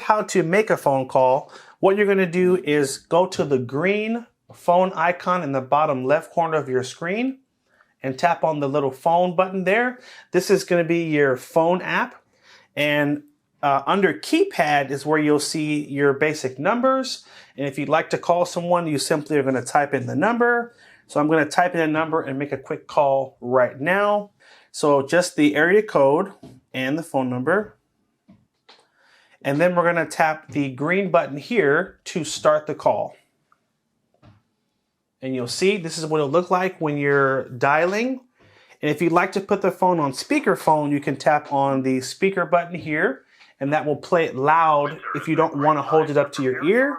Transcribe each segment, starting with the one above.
how to make a phone call, what you're going to do is go to the green phone icon in the bottom left corner of your screen and tap on the little phone button there. This is going to be your phone app, and under keypad is where you'll see your basic numbers. And if you'd like to call someone, you simply are going to type in the number. So I'm going to type in a number and make a quick call right now. So just the area code and the phone number. And then we're going to tap the green button here to start the call. And you'll see this is what it'll look like when you're dialing. And if you'd like to put the phone on speakerphone, you can tap on the speaker button here, and that will play it loud if you don't want to hold it up to your ear.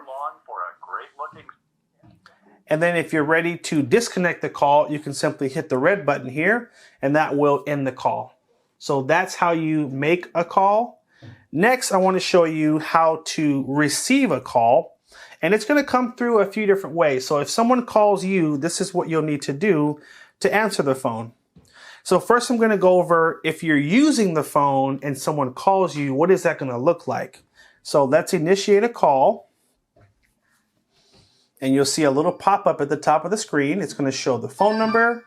And then if you're ready to disconnect the call, you can simply hit the red button here, and that will end the call. So that's how you make a call. Next, I want to show you how to receive a call. And it's going to come through a few different ways. So if someone calls you, this is what you'll need to do to answer the phone. So first I'm going to go over if you're using the phone and someone calls you, what is that going to look like? So let's initiate a call. And you'll see a little pop-up at the top of the screen. It's going to show the phone number.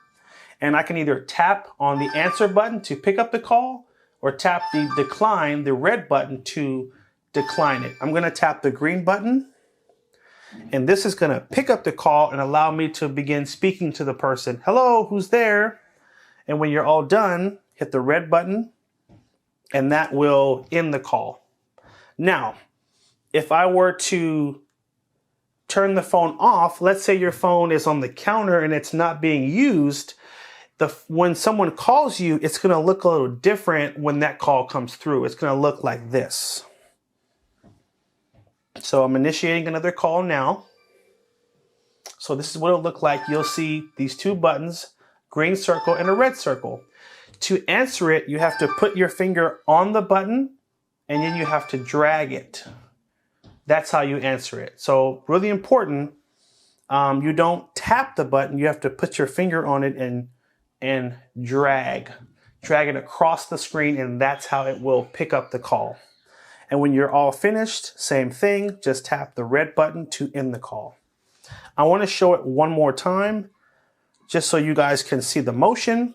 And I can either tap on the answer button to pick up the call or tap the decline, the red button, to decline it. I'm going to tap the green button. And this is going to pick up the call and allow me to begin speaking to the person. Hello, who's there? And when you're all done, hit the red button, and that will end the call. Now, if I were to turn the phone off, let's say your phone is on the counter and it's not being used, when someone calls you, it's going to look a little different when that call comes through. It's going to look like this. So I'm initiating another call now. So this is what it'll look like. You'll see these two buttons, green circle and a red circle. To answer it, you have to put your finger on the button and then you have to drag it. That's how you answer it. So really important, you don't tap the button. You have to put your finger on it and drag it across the screen, and that's how it will pick up the call. And when you're all finished, same thing, just tap the red button to end the call. I want to show it one more time, just so you guys can see the motion.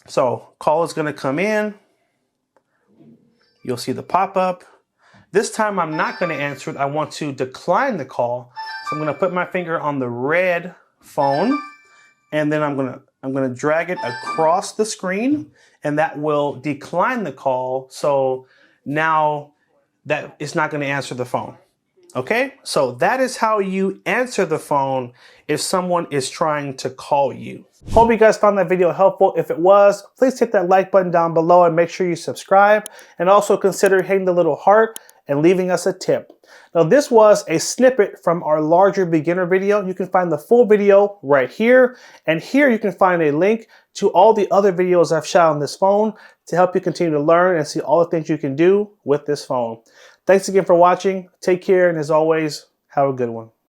So call is going to come in. You'll see the pop-up. This time I'm not going to answer it. I want to decline the call. So I'm going to put my finger on the red phone, and then I'm going to drag it across the screen, and that will decline the call. So now that it's not going to answer the phone. Okay, so that is how you answer the phone if someone is trying to call you. Hope you guys found that video helpful. If it was, please hit that like button down below and make sure you subscribe, and also consider hitting the little heart and leaving us a tip. Now this was a snippet from our larger beginner video. You can find the full video right here, and here you can find a link to all the other videos I've shot on this phone to help you continue to learn and see all the things you can do with this phone. Thanks again for watching. Take care, and as always, have a good one.